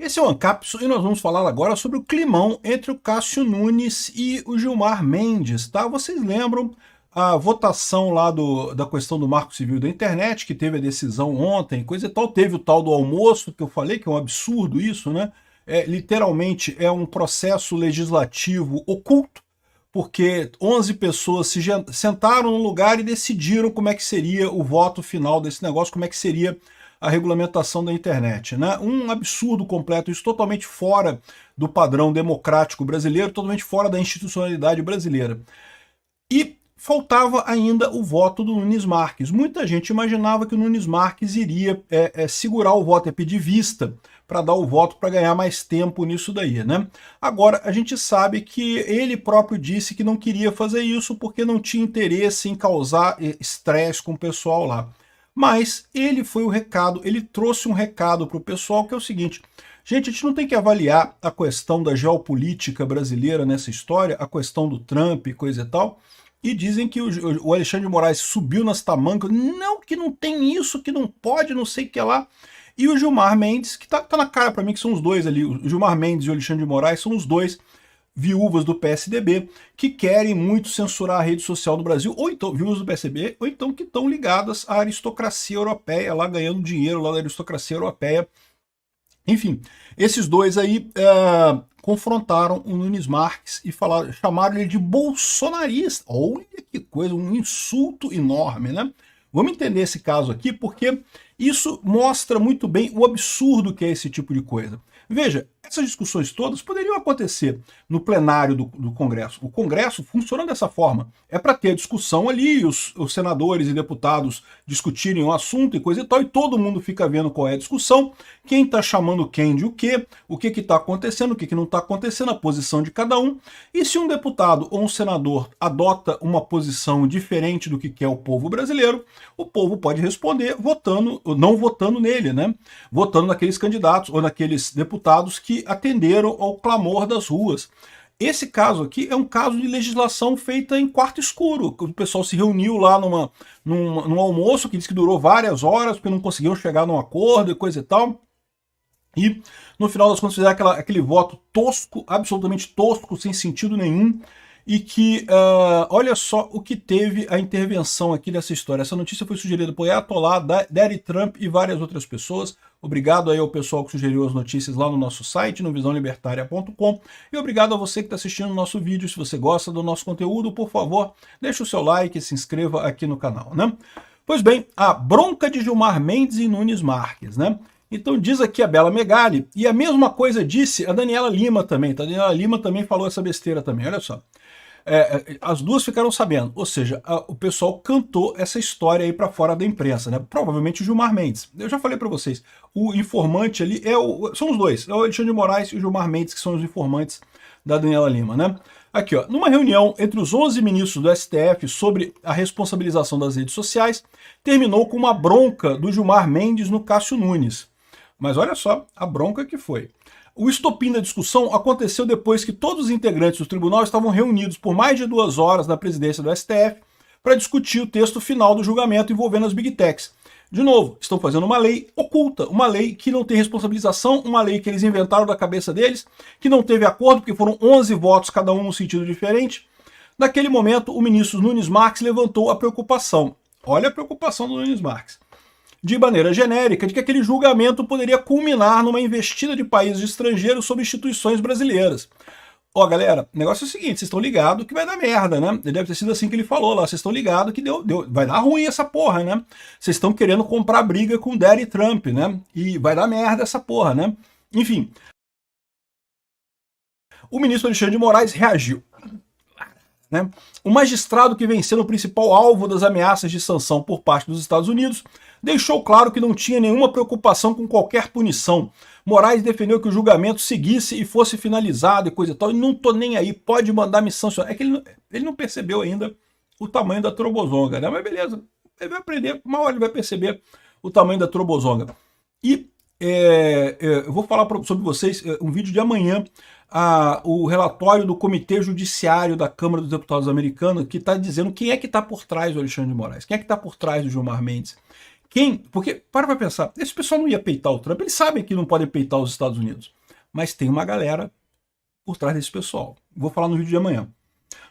Esse é o Ancapso e nós vamos falar agora sobre o climão entre o Cássio Nunes e o Gilmar Mendes, tá? Vocês lembram a votação lá da questão do Marco Civil da Internet, que teve a decisão ontem, coisa e tal, teve o tal do almoço, que eu falei que é um absurdo isso, né? Literalmente é um processo legislativo oculto, porque 11 pessoas se sentaram num lugar e decidiram como é que seria o voto final desse negócio, como é que seria a regulamentação da internet, né? Um absurdo completo, isso totalmente fora do padrão democrático brasileiro, totalmente fora da institucionalidade brasileira. E faltava ainda o voto do Nunes Marques. Muita gente imaginava que o Nunes Marques iria segurar o voto, pedir vista para dar o voto para ganhar mais tempo nisso daí, né? Agora, a gente sabe que ele próprio disse que não queria fazer isso porque não tinha interesse em causar estresse com o pessoal lá. Mas ele foi o recado, ele trouxe um recado para o pessoal que é o seguinte: gente, a gente não tem que avaliar a questão da geopolítica brasileira nessa história, a questão do Trump e coisa e tal, e dizem que o Alexandre de Moraes subiu nas tamancas, não, que não tem isso, que não pode, não sei o que lá. E o Gilmar Mendes, que tá na cara para mim que são os dois ali, o Gilmar Mendes e o Alexandre de Moraes são os dois viúvas do PSDB, que querem muito censurar a rede social do Brasil, ou então, viúvas do PSDB, ou então que estão ligadas à aristocracia europeia, lá ganhando dinheiro lá da aristocracia europeia. Enfim, esses dois aí confrontaram o Nunes Marques e chamaram ele de bolsonarista. Olha que coisa, um insulto enorme, né? Vamos entender esse caso aqui, porque isso mostra muito bem o absurdo que é esse tipo de coisa. Veja, essas discussões todas poderiam acontecer no plenário do Congresso. O Congresso funciona dessa forma. É para ter discussão ali, os senadores e deputados discutirem o assunto e coisa e tal, e todo mundo fica vendo qual é a discussão, quem está chamando quem de o que está acontecendo, o que não está acontecendo, a posição de cada um. E se um deputado ou um senador adota uma posição diferente do que quer o povo brasileiro, o povo pode responder votando, não votando nele, né? Votando naqueles candidatos ou naqueles deputados que atenderam ao clamor das ruas. Esse caso aqui é um caso de legislação feita em quarto escuro. O pessoal se reuniu lá num almoço que diz que durou várias horas porque não conseguiam chegar num acordo e coisa e tal. E no final das contas fizeram aquele voto tosco, absolutamente tosco, sem sentido nenhum. E que, olha só o que teve a intervenção aqui dessa história. Essa notícia foi sugerida por Ayatollah, Daddy Trump e várias outras pessoas. Obrigado aí ao pessoal que sugeriu as notícias lá no nosso site, no visãolibertaria.com. E obrigado a você que está assistindo o nosso vídeo. Se você gosta do nosso conteúdo, por favor, deixe o seu like e se inscreva aqui no canal, né? Pois bem, a bronca de Gilmar Mendes e Nunes Marques, né? Então diz aqui a Bela Megali, e a mesma coisa disse a Daniela Lima também, tá? A Daniela Lima também falou essa besteira também, olha só. As duas ficaram sabendo, ou seja, o pessoal cantou essa história aí para fora da imprensa, né? Provavelmente o Gilmar Mendes. Eu já falei para vocês, o informante ali são os dois, é o Alexandre de Moraes e o Gilmar Mendes, que são os informantes da Daniela Lima, né? Aqui, ó, numa reunião entre os 11 ministros do STF sobre a responsabilização das redes sociais, terminou com uma bronca do Gilmar Mendes no Cássio Nunes. Mas olha só a bronca que foi. O estopim da discussão aconteceu depois que todos os integrantes do tribunal estavam reunidos por mais de 2 horas na presidência do STF para discutir o texto final do julgamento envolvendo as Big Techs. De novo, estão fazendo uma lei oculta, uma lei que não tem responsabilização, uma lei que eles inventaram da cabeça deles, que não teve acordo, porque foram 11 votos, cada um num sentido diferente. Naquele momento, o ministro Nunes Marques levantou a preocupação. Olha a preocupação do Nunes Marques. De maneira genérica, de que aquele julgamento poderia culminar numa investida de países estrangeiros sobre instituições brasileiras. Ó, galera, o negócio é o seguinte, vocês estão ligados que vai dar merda, né? Deve ter sido assim que ele falou lá, vocês estão ligados que vai dar ruim essa porra, né? Vocês estão querendo comprar briga com o Daddy Trump, né? E vai dar merda essa porra, né? Enfim. O ministro Alexandre de Moraes reagiu. Né? O magistrado que venceu o principal alvo das ameaças de sanção por parte dos Estados Unidos deixou claro que não tinha nenhuma preocupação com qualquer punição. Moraes defendeu que o julgamento seguisse e fosse finalizado e coisa e tal, e não tô nem aí, pode mandar me sancionar. É que ele não percebeu ainda o tamanho da trobozonga, né? Mas beleza, ele vai aprender, uma hora ele vai perceber o tamanho da trobozonga. E eu vou falar sobre vocês um vídeo de amanhã, o relatório do Comitê Judiciário da Câmara dos Deputados americana, que está dizendo quem é que está por trás do Alexandre de Moraes, quem é que está por trás do Gilmar Mendes, Porque, para pensar, esse pessoal não ia peitar o Trump, eles sabem que não podem peitar os Estados Unidos. Mas tem uma galera por trás desse pessoal. Vou falar no vídeo de amanhã.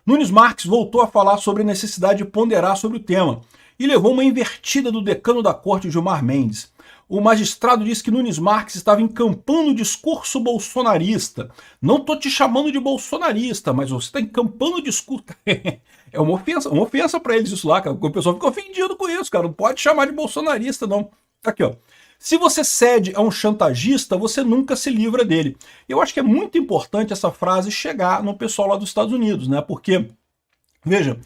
Nunes Marques voltou a falar sobre a necessidade de ponderar sobre o tema e levou uma invertida do decano da corte, Gilmar Mendes. O magistrado disse que Nunes Marques estava encampando o discurso bolsonarista. Não estou te chamando de bolsonarista, mas você está encampando o discurso. É uma ofensa para eles isso lá, cara. O pessoal fica ofendido com isso, cara. Não pode chamar de bolsonarista, não. Aqui, ó. Se você cede a um chantagista, você nunca se livra dele. Eu acho que é muito importante essa frase chegar no pessoal lá dos Estados Unidos, né? Porque, veja,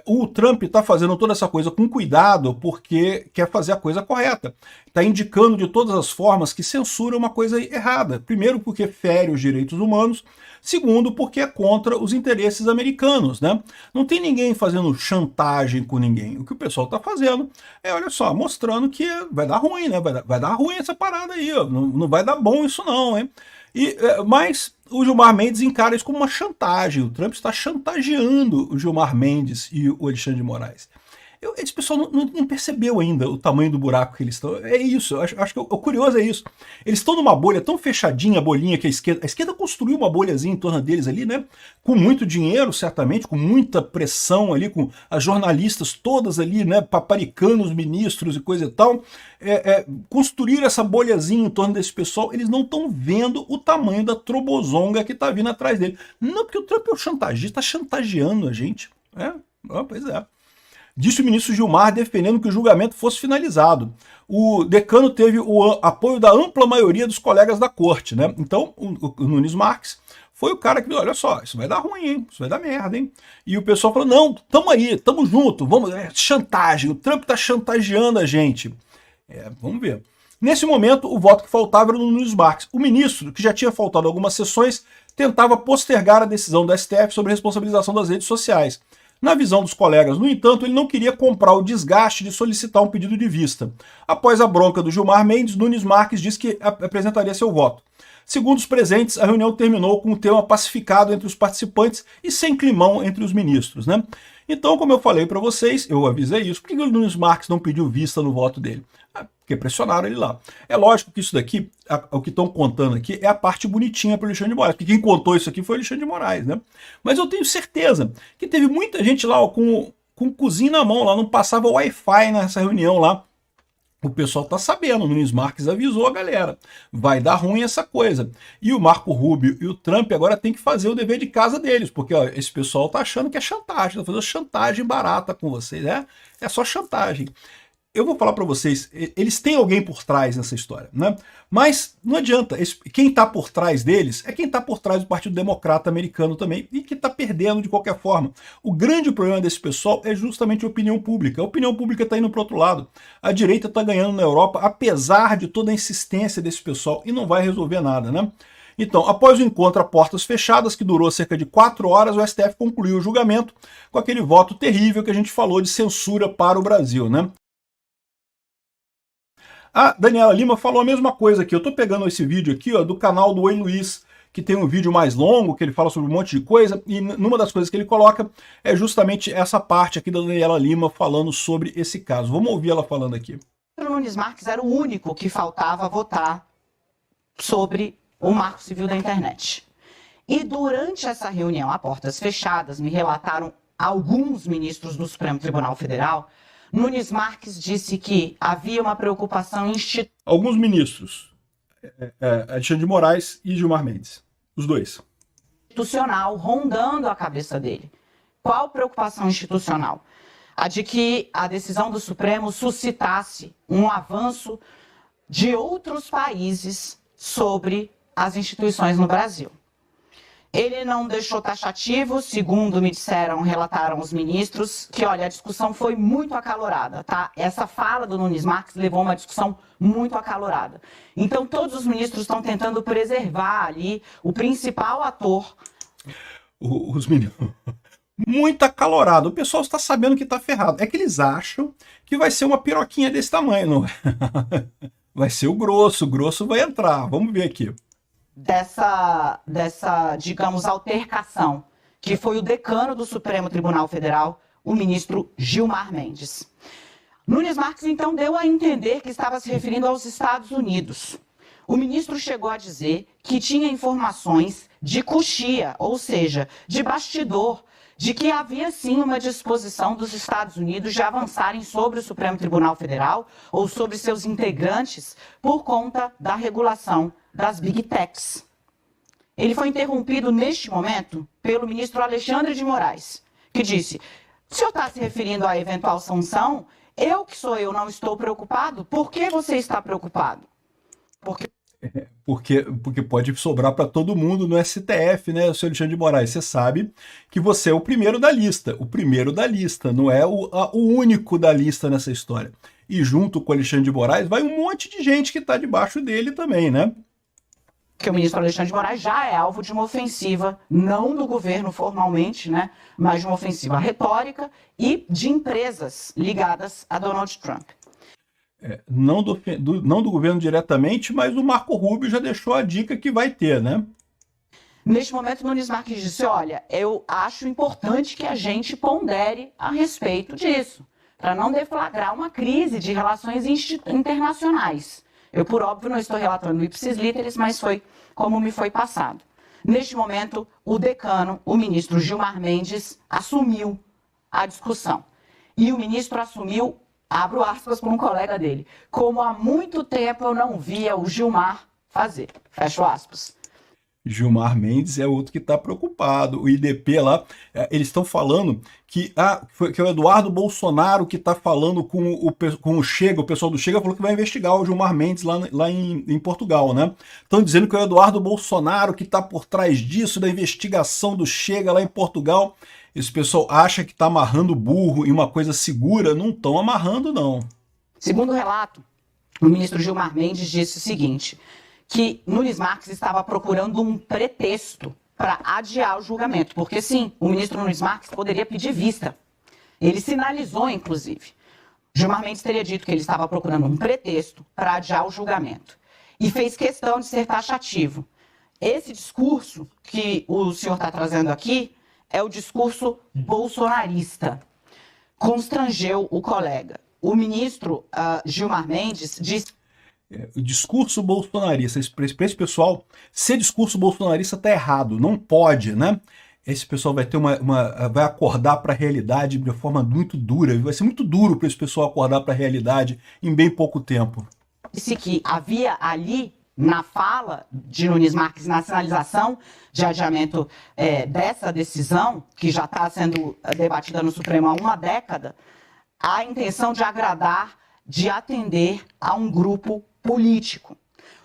o Trump está fazendo toda essa coisa com cuidado porque quer fazer a coisa correta. Está indicando de todas as formas que censura uma coisa errada. Primeiro, porque fere os direitos humanos. Segundo, porque é contra os interesses americanos, né? Não tem ninguém fazendo chantagem com ninguém. O que o pessoal está fazendo é, olha só, mostrando que vai dar ruim, né? Vai dar ruim essa parada aí, ó. Não vai dar bom isso não, hein? Mas o Gilmar Mendes encara isso como uma chantagem. O Trump está chantageando o Gilmar Mendes e o Alexandre de Moraes. Esse pessoal não percebeu ainda o tamanho do buraco que eles estão. É isso, eu acho que o curioso é isso. Eles estão numa bolha tão fechadinha, a bolinha que a esquerda construiu uma bolhazinha em torno deles ali, né? Com muito dinheiro, certamente, com muita pressão ali, com as jornalistas todas ali, né? Paparicando os ministros e coisa e tal. Construir essa bolhazinha em torno desse pessoal, eles não estão vendo o tamanho da trobozonga que está vindo atrás dele. Não, porque o Trump é o chantagista, está chantageando a gente. Pois é. Disse o ministro Gilmar defendendo que o julgamento fosse finalizado. O decano teve o apoio da ampla maioria dos colegas da corte, né? Então, o Nunes Marques foi o cara que, olha só, isso vai dar ruim, hein? Isso vai dar merda, hein? E o pessoal falou, não, tamo aí, tamo junto, vamos, chantagem, o Trump tá chantageando a gente. Vamos ver. Nesse momento, o voto que faltava era do Nunes Marques. O ministro, que já tinha faltado algumas sessões, tentava postergar a decisão do STF sobre a responsabilização das redes sociais. Na visão dos colegas, no entanto, ele não queria comprar o desgaste de solicitar um pedido de vista. Após a bronca do Gilmar Mendes, Nunes Marques disse que apresentaria seu voto. Segundo os presentes, a reunião terminou com o tema pacificado entre os participantes e sem climão entre os ministros, né? Então, como eu falei para vocês, eu avisei isso, por que o Nunes Marques não pediu vista no voto dele? Porque pressionaram ele lá. É lógico que isso daqui, o que estão contando aqui, é a parte bonitinha para o Alexandre de Moraes, porque quem contou isso aqui foi o Alexandre de Moraes, né? Mas eu tenho certeza que teve muita gente lá ó, com o cozinho na mão, lá não passava Wi-Fi nessa reunião lá. O pessoal tá sabendo, o Nunes Marques avisou a galera, vai dar ruim essa coisa. E o Marco Rubio e o Trump agora tem que fazer o dever de casa deles, porque ó, esse pessoal tá achando que é chantagem, tá fazendo chantagem barata com vocês, né? É só chantagem. Eu vou falar para vocês, eles têm alguém por trás nessa história, né? Mas não adianta, quem está por trás deles é quem está por trás do Partido Democrata americano também e que está perdendo de qualquer forma. O grande problema desse pessoal é justamente a opinião pública. A opinião pública está indo para o outro lado. A direita está ganhando na Europa, apesar de toda a insistência desse pessoal, e não vai resolver nada, né? Então, após o encontro a portas fechadas, que durou cerca de 4 horas, o STF concluiu o julgamento com aquele voto terrível que a gente falou de censura para o Brasil, né? A Daniela Lima falou a mesma coisa aqui. Eu tô pegando esse vídeo aqui ó, do canal do Oi Luiz, que tem um vídeo mais longo, que ele fala sobre um monte de coisa, e numa das coisas que ele coloca é justamente essa parte aqui da Daniela Lima falando sobre esse caso. Vamos ouvir ela falando aqui. O Nunes Marques era o único que faltava votar sobre o Marco Civil da Internet. E durante essa reunião, a portas fechadas, me relataram alguns ministros do Supremo Tribunal Federal, Nunes Marques disse que havia uma preocupação institucional. Alguns ministros, Alexandre de Moraes e Gilmar Mendes, os dois. Institucional rondando a cabeça dele. Qual preocupação institucional? A de que a decisão do Supremo suscitasse um avanço de outros países sobre as instituições no Brasil. Ele não deixou taxativo, segundo me disseram, relataram os ministros, que, olha, a discussão foi muito acalorada, tá? Essa fala do Nunes Marques levou a uma discussão muito acalorada. Então, todos os ministros estão tentando preservar ali o principal ator. Os ministros... Muito acalorado. O pessoal está sabendo que está ferrado. É que eles acham que vai ser uma piroquinha desse tamanho, não é? Vai ser o grosso vai entrar. Vamos ver aqui. Dessa, digamos, altercação, que foi o decano do Supremo Tribunal Federal, o ministro Gilmar Mendes. Nunes Marques, então, deu a entender que estava se referindo aos Estados Unidos. O ministro chegou a dizer que tinha informações de coxia, ou seja, de bastidor, de que havia sim uma disposição dos Estados Unidos de avançarem sobre o Supremo Tribunal Federal ou sobre seus integrantes por conta da regulação das Big Techs. Ele foi interrompido neste momento pelo ministro Alexandre de Moraes, que disse: o senhor está se referindo à eventual sanção? Eu que sou eu não estou preocupado? Por que você está preocupado? Porque pode sobrar para todo mundo no STF, né, senhor Alexandre de Moraes? Você sabe que você é o primeiro da lista, não é o único da lista nessa história. E junto com o Alexandre de Moraes vai um monte de gente que está debaixo dele também, né? Que o ministro Alexandre de Moraes já é alvo de uma ofensiva, não do governo formalmente, né, mas de uma ofensiva retórica e de empresas ligadas a Donald Trump. Não do governo diretamente, mas o Marco Rubio já deixou a dica que vai ter, né? Neste momento, Nunes Marques disse: olha, eu acho importante que a gente pondere a respeito disso, para não deflagrar uma crise de relações internacionais. Eu, por óbvio, não estou relatando ipsis literis, mas foi como me foi passado. Neste momento, o decano, o ministro Gilmar Mendes, assumiu a discussão. E o ministro assumiu, abro aspas para um colega dele, como há muito tempo eu não via o Gilmar fazer. Fecho aspas. Gilmar Mendes é outro que está preocupado. O IDP lá, eles estão falando que é o Eduardo Bolsonaro que está falando com o Chega, o pessoal do Chega falou que vai investigar o Gilmar Mendes lá em Portugal, né? Estão dizendo que é o Eduardo Bolsonaro que está por trás disso, da investigação do Chega lá em Portugal. Esse pessoal acha que está amarrando burro em uma coisa segura, não estão amarrando, não. Segundo o relato, o ministro Gilmar Mendes disse o seguinte: que Nunes Marques estava procurando um pretexto para adiar o julgamento. Porque sim, o ministro Nunes Marques poderia pedir vista. Ele sinalizou, inclusive. Gilmar Mendes teria dito que ele estava procurando um pretexto para adiar o julgamento. E fez questão de ser taxativo. Esse discurso que o senhor está trazendo aqui é o discurso bolsonarista. Constrangeu o colega. O ministro Gilmar Mendes disse: o discurso bolsonarista, para esse pessoal, ser discurso bolsonarista está errado, não pode, né? Esse pessoal vai ter vai acordar para a realidade de forma muito dura, vai ser muito duro para esse pessoal acordar para a realidade em bem pouco tempo. Disse que havia ali, na fala de Nunes Marques, na sinalização de adiamento dessa decisão, que já está sendo debatida no Supremo há uma década, a intenção de agradar, de atender a um grupo político.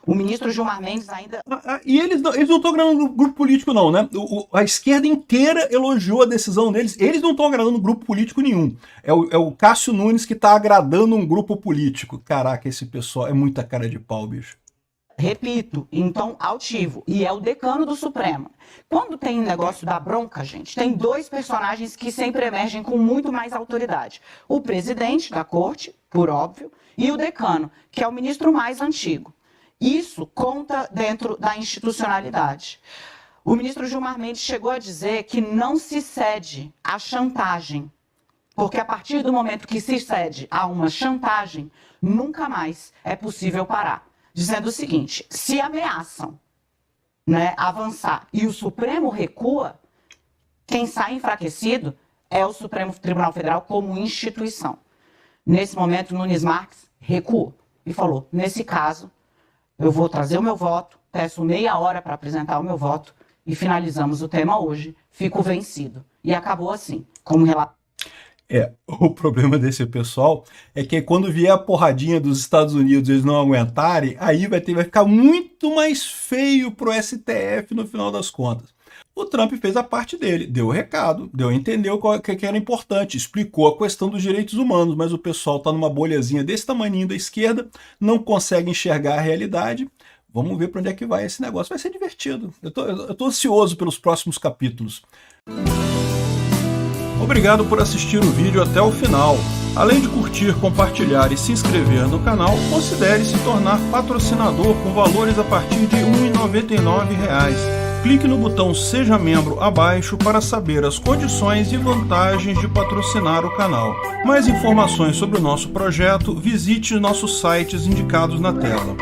O ministro Gilmar Mendes ainda... E eles não estão agradando grupo político não, né? A esquerda inteira elogiou a decisão deles. Eles não estão agradando grupo político nenhum. É o Cássio Nunes que está agradando um grupo político. Caraca, esse pessoal é muita cara de pau, bicho. Repito, em tom altivo, e é o decano do Supremo. Quando tem negócio da bronca, gente, tem dois personagens que sempre emergem com muito mais autoridade. O presidente da corte, por óbvio, e o decano, que é o ministro mais antigo. Isso conta dentro da institucionalidade. O ministro Gilmar Mendes chegou a dizer que não se cede à chantagem, porque a partir do momento que se cede a uma chantagem, nunca mais é possível parar. Dizendo o seguinte: se ameaçam, né, avançar e o Supremo recua, quem sai enfraquecido é o Supremo Tribunal Federal como instituição. Nesse momento, Nunes Marques recuou e falou: nesse caso, eu vou trazer o meu voto, peço meia hora para apresentar o meu voto e finalizamos o tema hoje, fico vencido. E acabou assim, como relato. O problema desse pessoal é que quando vier a porradinha dos Estados Unidos e eles não aguentarem, aí vai ficar muito mais feio pro STF no final das contas. O Trump fez a parte dele, deu o recado, deu a entender o que era importante, explicou a questão dos direitos humanos, mas o pessoal está numa bolhazinha desse tamanhinho da esquerda, não consegue enxergar a realidade. Vamos ver para onde é que vai esse negócio. Vai ser divertido. Eu tô ansioso pelos próximos capítulos. Obrigado por assistir o vídeo até o final. Além de curtir, compartilhar e se inscrever no canal, considere se tornar patrocinador com valores a partir de R$ 1,99. Clique no botão Seja Membro abaixo para saber as condições e vantagens de patrocinar o canal. Mais informações sobre o nosso projeto, visite os nossos sites indicados na tela.